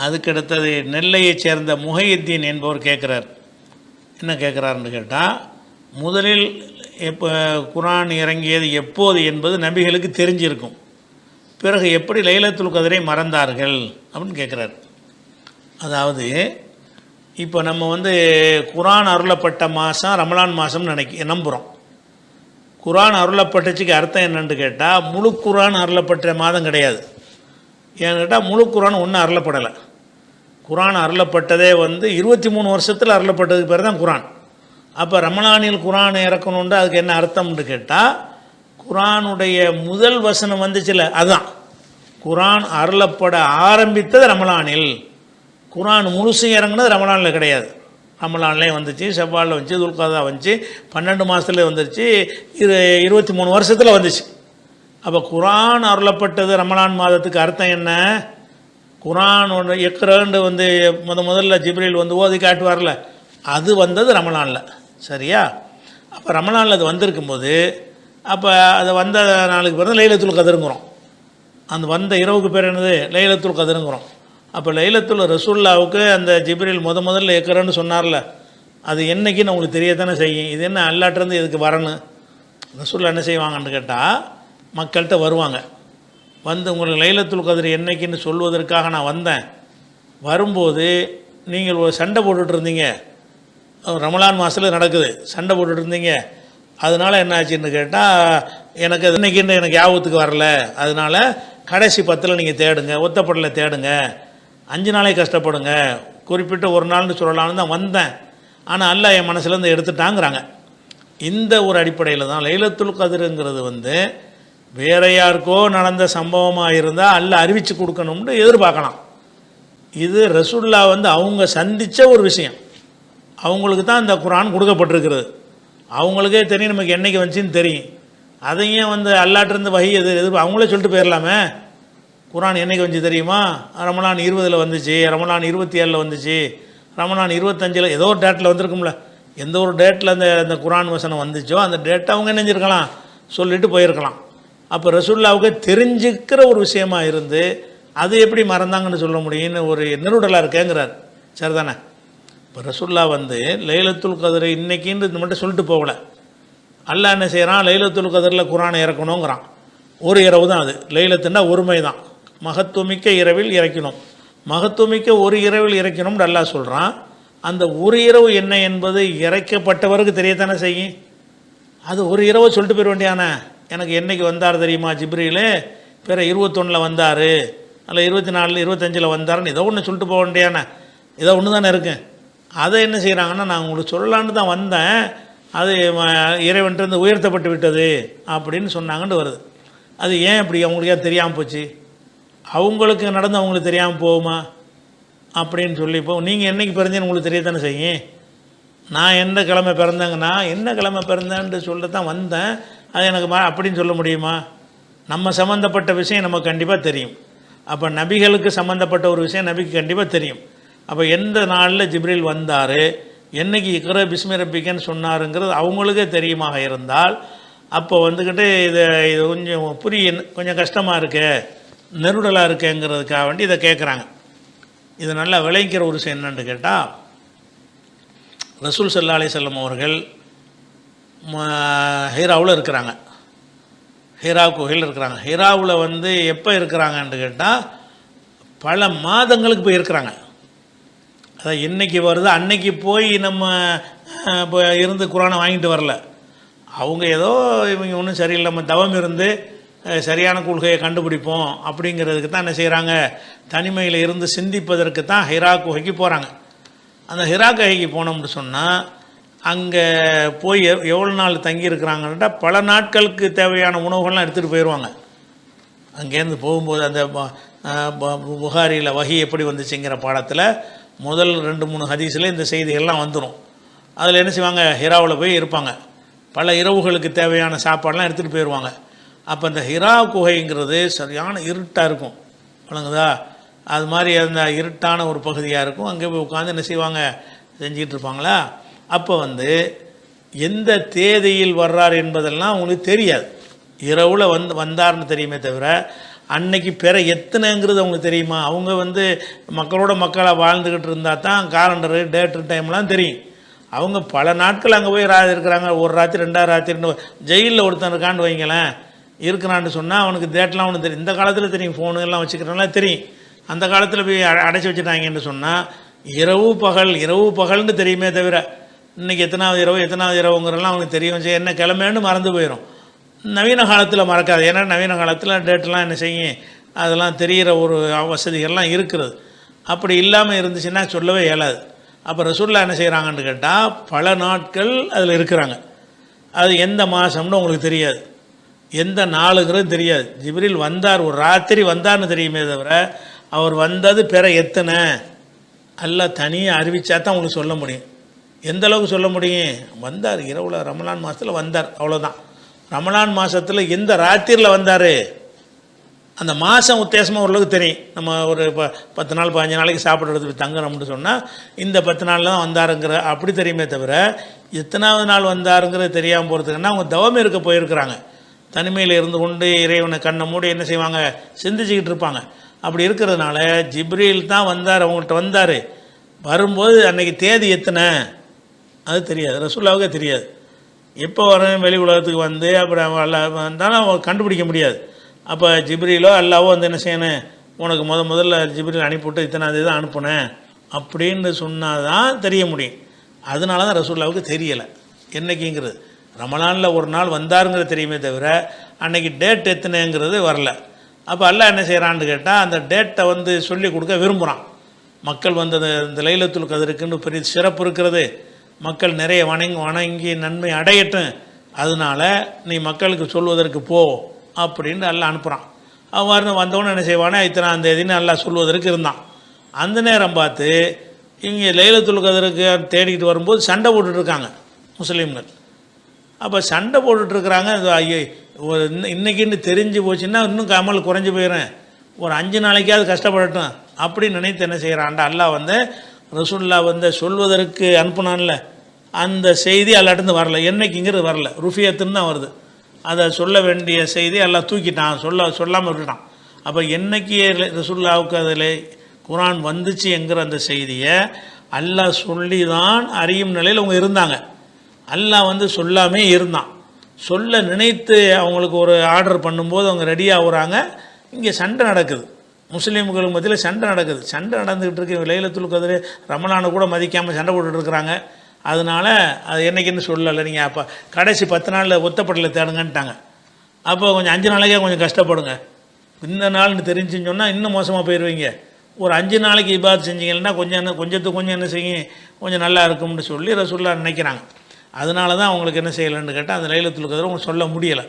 அதுக்கடுத்தது நெல்லையைச் சேர்ந்த முஹையுத்தீன் என்பவர் கேட்குறார். என்ன கேட்குறாருன்னு கேட்டால், முதலில் எப்போ குர்ஆன் இறங்கியது எப்போது என்பது நபிகளுக்கு தெரிஞ்சிருக்கும், பிறகு எப்படி லைலத்துல் கத்ரை மறந்தார்கள் அப்படின்னு கேட்குறாரு. அதாவது இப்போ நம்ம குர்ஆன் அருளப்பட்ட மாதம் ரமலான் மாதம்னு நம்புகிறோம். குர்ஆன் அருளப்பட்டுச்சுக்கு அர்த்தம் என்னன்னு கேட்டால், முழு குர்ஆன் அருளப்பட்ட மாதம் கிடையாது. ஏன்னு கேட்டால் முழு குர்ஆன் ஒன்றும் அருளப்படலை. குர்ஆன் அருளப்பட்டதே 23 வருஷத்தில் அருளப்பட்டதுக்கு பேர் தான் குர்ஆன். அப்போ ரமலானில் குர்ஆன் இறக்கணுன்ட்டு அதுக்கு என்ன அர்த்தம்னு கேட்டால், குர்ஆனுடைய முதல் வசனம் வந்துச்சுல, அதுதான் குர்ஆன் அருளப்பட ஆரம்பித்தது ரமலானில். குர்ஆன் முழுசு இறங்குனது ரமலானில் கிடையாது. ரமலான்லேயும் வந்துச்சு, ஷவ்வாலில் வந்துச்சு, துல்காதா வந்துச்சு, 12 மாதத்துல வந்துருச்சு, 23 வருஷத்தில் வந்துச்சு. அப்போ குர்ஆன் அருளப்பட்டது ரமலான் மாதத்துக்கு அர்த்தம் என்ன? குர்ஆன் எக்ரண்டு முதல்ல ஜிப்ரீல் ஓதி காட்டுவார்ல, அது வந்தது ரமலானில். சரியா? அப்போ ரமலானில் அது வந்திருக்கும்போது, அப்போ அது வந்த நாளுக்கு பிறகு லைலத்துல் கத்ருங்கிறோம். அந்த வந்த இரவுக்கு பேர் என்னது? லைலத்துல் கத்ருங்கிறோம். அப்போ லைலத்துல் ரசூலுல்லாவுக்கு அந்த ஜிப்ரீல் முதல்ல எக்ரன்னு சொன்னார்ல, அது என்னைக்குன்னு உங்களுக்கு தெரியத்தானே செய்யும். இது என்ன அல்லாட்டிருந்து இதுக்கு வரணும்? ரசூலுல்லாஹ் என்ன செய்வாங்கன்னு கேட்டால், மக்கள்கிட்ட வருவாங்க, உங்களுக்கு லைலத்துல் கத்ர் என்னைக்குன்னு சொல்வதற்காக நான் வந்தேன். வரும்போது நீங்கள் ஒரு சண்டை போட்டுட்டு இருந்தீங்க, ரமலான் மாதத்தில் நடக்குது, சண்டை போட்டுட்டு இருந்தீங்க. அதனால் என்ன ஆச்சுன்னு கேட்டால், எனக்கு இன்னைக்குன்னு எனக்கு ஞாபகத்துக்கு வரல, அதனால் கடைசி 10 நீங்கள் தேடுங்க, ஒத்தப்படலை தேடுங்க, 5 நாளே கஷ்டப்படுங்க, குறிப்பிட்ட ஒரு நாள்னு சொல்லலாம்னு தான் வந்தேன். ஆனால் அல்லாஹ் என் மனசுலேருந்து எடுத்துட்டாங்கிறாங்க. இந்த ஒரு அடிப்படையில் தான் லைலத்துல் கத்ருங்கிறது வேற யாருக்கோ நடந்த சம்பவமாக இருந்தால் அல்லாஹ் அறிவித்து கொடுக்கணும்னு எதிர்பார்க்கலாம். இது ரசூலுல்லாஹ் அவங்க சந்தித்த ஒரு விஷயம். அவங்களுக்கு தான் இந்த குர்ஆன் கொடுக்கப்பட்டிருக்கிறது. அவங்களுக்கே தெரியும் நமக்கு என்றைக்கு வந்துச்சின்னு தெரியும். அதையும் அல்லாட்டிருந்து வஹி அவங்களே சொல்லிட்டு போயிடலாமே. குர்ஆன் என்றைக்கு வந்துச்சு தெரியுமா? ரமலான் 20 வந்துச்சு, ரமலான் 27 வந்துச்சு, ரமலான் 25 ஏதோ ஒரு டேட்டில் வந்திருக்கும்ல. எந்த ஒரு டேட்டில் அந்த குர்ஆன் வசனம் வந்துச்சோ அந்த டேட்டை அவங்க நினைஞ்சிருக்கலாம், சொல்லிட்டு போயிருக்கலாம். அப்போ ரசூலுல்லாவுக்கு தெரிஞ்சுக்கிற ஒரு விஷயமா இருந்து அது எப்படி மறந்தாங்கன்னு சொல்ல முடியும்னு ஒரு நெருடலாக இருக்கேங்கிறார். சரிதானே? இப்போ ரசூலுல்லாஹ் லைலத்துல் கத்ர் இன்னைக்குன்னு மட்டும் சொல்லிட்டு போகல. அல்லாஹ் என்ன செய்கிறான்? லைலத்துல் கத்ரில் குர்ஆனை இறக்கணுங்கிறான். ஒரு இரவு தான் அது. லைலத்துன்னா ஒருமை தான். மகத்துவமிக்க இரவில் இறக்கணும், மகத்துவமிக்க ஒரு இரவில் இறக்கணும்னு அல்லாஹ் சொல்கிறான். அந்த ஒரு இரவு என்ன என்பது இறக்கப்பட்டவருக்கு தெரியத்தானே செய்யும். அது ஒரு இரவு சொல்லிட்டு போயிட வேண்டியானே. எனக்கு என்றைக்கு வந்தார் தெரியுமா ஜிப்ரீல்? பிற 21 வந்தார், அல்ல 24 25 வந்தாருன்னு ஏதோ ஒன்று சொல்லிட்டு போக வேண்டியானே. ஏதோ ஒன்று தானே இருக்கு. அதை என்ன செய்கிறாங்கன்னா, நான் உங்களுக்கு சொல்லலான்னு தான் வந்தேன், அது இறைவன்ட்டு உயர்த்தப்பட்டு விட்டது அப்படின்னு சொன்னாங்கன்னு வருது. அது ஏன் இப்படி அவங்களுக்கு ஏன் தெரியாமல் போச்சு? அவங்களுக்கு நடந்து அவங்களுக்கு தெரியாமல் போகுமா அப்படின்னு சொல்லி, இப்போ நீங்கள் என்றைக்கு பிறந்தேன்னு உங்களுக்கு தெரியத்தானே செய்யும். நான் எந்த கிழமை பிறந்தேங்கன்னா, என்ன கிழமை பிறந்தேன்ட்டு சொல்ல தான் வந்தேன், அது எனக்கு அப்படின்னு சொல்ல முடியுமா? நம்ம சம்மந்தப்பட்ட விஷயம் நமக்கு கண்டிப்பாக தெரியும். அப்போ நபிகளுக்கு சம்மந்தப்பட்ட ஒரு விஷயம் நபிக்கு கண்டிப்பாக தெரியும். அப்போ எந்த நாளில் ஜிப்ரீல் வந்தார், என்றைக்கு இக்ர பிஸ்மி ரப்பிக்கன்னு சொன்னாருங்கிறது அவங்களுக்கே தெரியுமாக இருந்தால், அப்போ இது கொஞ்சம் கொஞ்சம் கஷ்டமாக இருக்கு, நெருடலாக இருக்குங்கிறதுக்காக வேண்டி இதை கேட்குறாங்க. இது நல்லா விளைவிக்கிற ஒரு விஷயம் என்னன்னு கேட்டால், ரசூல் ஸல்லல்லாஹு அலைஹி வஸல்லம் அவர்கள் ஹீராவில் இருக்கிறாங்க, ஹீரா கோயில் இருக்கிறாங்க. ஹீராவில் எப்போ இருக்கிறாங்கன்னு கேட்டால் பல மாதங்களுக்கு போய் இருக்கிறாங்க. அதான் இன்றைக்கி வருது அன்னைக்கு போய் நம்ம இப்போ இருந்து குர்ஆனை வாங்கிட்டு வரல. அவங்க ஏதோ இவங்க ஒன்றும் சரியில்லை, நம்ம தவம் இருந்து சரியான கொள்கையை கண்டுபிடிப்போம் அப்படிங்கிறதுக்கு தான் என்ன செய்கிறாங்க, தனிமையில் இருந்து சிந்திப்பதற்கு தான் ஹிரா குகைக்கு போகிறாங்க. அந்த ஹிரா குகைக்கு போனோம்னு சொன்னால் அங்கே போய் எவ்வளோ நாள் தங்கியிருக்கிறாங்கன்னா பல நாட்களுக்கு தேவையான உணவுகள்லாம் எடுத்துகிட்டு போயிடுவாங்க. அங்கேருந்து போகும்போது அந்த புகாரியில் வஹி எப்படி வந்துச்சுங்கிற பாடத்தில் முதல் 2-3 ஹதீஸில் இந்த செய்திகள்லாம் வந்துடும். அதில் என்ன செய்வாங்க, ஹிராவில் போய் இருப்பாங்க, பல இரவுகளுக்கு தேவையான சாப்பாடெலாம் எடுத்துகிட்டு போயிடுவாங்க. அப்போ அந்த ஹிரா குகைங்கிறது சரியான இருட்டாக இருக்கும், வழங்குதா? அது மாதிரி அந்த இருட்டான ஒரு பகுதியாக இருக்கும். அங்கே போய் உட்காந்து என்ன செய்வாங்க, செஞ்சிகிட்டு இருப்பாங்களா. அப்போ எந்த தேதியில் வர்றார் என்பதெல்லாம் அவங்களுக்கு தெரியாது. இரவில் வந்தார்னு தெரியுமே தவிர அன்னைக்கு பிற எத்தனைங்கிறது அவங்களுக்கு தெரியுமா? அவங்க வந்து மக்களோட மக்களாக வாழ்ந்துக்கிட்டு இருந்தால் தான் காலண்டரு டேட்டு டைம்லாம் தெரியும். அவங்க பல நாட்கள் அங்கே போய் இருக்கிறாங்க. ஒரு ராத்திரி 2வது ராத்திரின்னு ஜெயிலில் ஒருத்தன் இருக்கான்னு வைங்களேன், இருக்கிறான்னு சொன்னால் அவனுக்கு டேட்லாம் ஒன்று தெரியும். இந்த காலத்தில் தெரியும், ஃபோனு எல்லாம் வச்சுக்கிறனால தெரியும். அந்த காலத்தில் போய் அடைச்சி வச்சுட்டாங்கன்னு சொன்னால் இரவு பகல்னு தெரியுமே தவிர இன்றைக்கி எத்தனாவது இரவுங்கிறலாம் அவனுக்கு தெரியும். என்ன கிழமைன்னு மறந்து போயிடும். நவீன காலத்தில் மறக்காது. ஏன்னா நவீன காலத்தில் டேட்டெலாம் என்ன செய்யும், அதெல்லாம் தெரிகிற ஒரு வசதிகள்லாம் இருக்கிறது. அப்படி இல்லாமல் இருந்துச்சுன்னா சொல்லவே இயலாது. அப்போ ரசூலுல்லாஹ் என்ன செய்கிறாங்கன்னு கேட்டால் பல நாட்கள் அதில் இருக்கிறாங்க. அது எந்த மாதம்னு உங்களுக்கு தெரியாது, எந்த நாளுங்கிறது தெரியாது. ஜிப்ரீல் வந்தார், ஒரு ராத்திரி வந்தார்னு தெரியுமே தவிர அவர் வந்தது பிற எத்தனை எல்லாம் தனியாக அறிவித்தா தான் உங்களுக்கு சொல்ல முடியும். எந்த அளவுக்கு சொல்ல முடியும்? வந்தார் இரவில், ரமலான் மாதத்தில் வந்தார், அவ்வளோதான். ரமலான் மாதத்தில் எந்த ராத்திரியில் வந்தார், அந்த மாதம் உத்தேசமாக ஓரளவுக்கு தெரியும். நம்ம ஒரு 10 நாள் 15 நாளைக்கு சாப்பிட்றது தங்கணும்னு சொன்னால் இந்த 10 நாளில் தான் வந்தாருங்கிற அப்படி தெரியுமே தவிர எத்தனாவது நாள் வந்தாருங்கிறது தெரியாமல் போகிறதுக்குன்னா அவங்க தவம் இருக்க போயிருக்கிறாங்க. தனிமையில் இருந்து கொண்டு இறைவனை கண்ணை மூடி என்ன செய்வாங்க, சிந்திச்சுக்கிட்டு இருப்பாங்க. அப்படி இருக்கிறதுனால ஜிப்ரீல் தான் வந்தார், அவங்கள்ட்ட வந்தார். வரும்போது அன்றைக்கி தேதி எத்தனை அது தெரியாது, ரசூலுல்லாஹ்வுக்கே தெரியாது. எப்போ வரேன் வெளி உலகத்துக்கு வந்து அப்புறம் வந்தாலும் அவங்க கண்டுபிடிக்க முடியாது. அப்போ ஜிப்ரீலோ அல்லாவோ வந்து என்ன செய்யணும், உனக்கு முதல்ல ஜிப்ரீல் அனுப்பிவிட்டு இத்தனாந்தேதி தான் அனுப்புனேன் அப்படின்னு சொன்னால் தான் தெரிய முடியும். அதனால தான் ரசூலுல்லாஹ்வுக்கு தெரியலை என்றைக்குங்கிறது. ரமலானில் ஒரு நாள் வந்தாருங்கிறது தெரியுமே தவிர அன்றைக்கி டேட் எத்தனைங்கிறது வரல. அப்போ அல்லாஹ் என்ன செய்கிறான்னு கேட்டால் அந்த டேட்டை வந்து சொல்லி கொடுக்க விரும்புகிறான். மக்கள் வந்து இந்த லைலத்துல் கத்ருக்குன்னு பெரிய சிறப்பு இருக்கிறது, மக்கள் நிறைய வணங்கி நன்மை அடையட்டும், அதனால் நீ மக்களுக்கு சொல்வதற்கு போ அப்படின்னு அல்லாஹ் அனுப்புகிறான். அவ்வாறு வந்தவொன்னே என்ன செய்வானே இத்தனாந்தேதின்னு அல்லாஹ் சொல்வதற்கு இருந்தான். அந்த நேரம் பார்த்து இங்கே லைலத்துல் கத்ருக்கு தேடிக்கிட்டு வரும்போது சண்டை போட்டுட்ருக்காங்க முஸ்லீம்கள். அப்போ சண்டை போட்டுட்ருக்குறாங்க. ஐயோ ஒரு இன்றைக்கின்னு தெரிஞ்சு போச்சுன்னா இன்னும் கமல் குறைஞ்சி போயிடும், ஒரு 5 நாளைக்காவது கஷ்டப்படட்டும் அப்படின்னு நினைத்து என்ன செய்கிறான்டா அல்லாஹ் வந்து ரசூலுல்லாஹ் வந்து சொல்வதற்கு அனுப்புனான்ல அந்த செய்தி அல்லாட்டிருந்து வரல. என்னைக்குங்கிறது வரல, ருஃபியத்துன்னு தான் வருது. அதை சொல்ல வேண்டிய செய்தி எல்லாம் தூக்கிட்டான், சொல்லாமல் விட்டுட்டான். அப்போ என்னைக்கு ரசூலுல்லாஹ்வுக்கு அதில் குர்ஆன் வந்துச்சு என்கிற அந்த செய்தியை அல்லாஹ் சொல்லி தான் அறியும் நிலையில் அவங்க இருந்தாங்க. அல்லாஹ் வந்து சொல்லாமே இருந்தான். சொல்ல நினைத்து அவங்களுக்கு ஒரு ஆர்டர் பண்ணும்போது அவங்க ரெடியாக ஆகுறாங்க. இங்கே சண்டை நடக்குது, முஸ்லீம்களுக்கு மத்தியில் சண்டை நடக்குது. சண்டை நடந்துக்கிட்டு இருக்கு. லைலத்துல் கத்ர் ரமலானை கூட மதிக்காமல் சண்டை போட்டுட்ருக்குறாங்க. அதனால் அது என்றைக்குன்னு சொல்லலை. நீங்கள் அப்போ கடைசி 10 நாளில் ஒத்தப்படலை தேடுங்கன்ட்டாங்க. அப்போ கொஞ்சம் 5 நாளைக்கே கொஞ்சம் கஷ்டப்படுங்க. இந்த நாள்னு தெரிஞ்சுன்னு சொன்னால் இன்னும் மோசமாக போயிடுவீங்க. ஒரு 5 நாளைக்கு இபாத் செஞ்சீங்கன்னா கொஞ்சத்துக்கு கொஞ்சம் என்ன செய்யும், கொஞ்சம் நல்லா இருக்கும்னு சொல்லி ரசூலுல்லாஹ் நினைக்கிறாங்க. அதனால தான் அவங்களுக்கு என்ன செய்யலைன்னு கேட்டால் அந்த லைலத்துல் கத்ர் அவங்க சொல்ல முடியலை.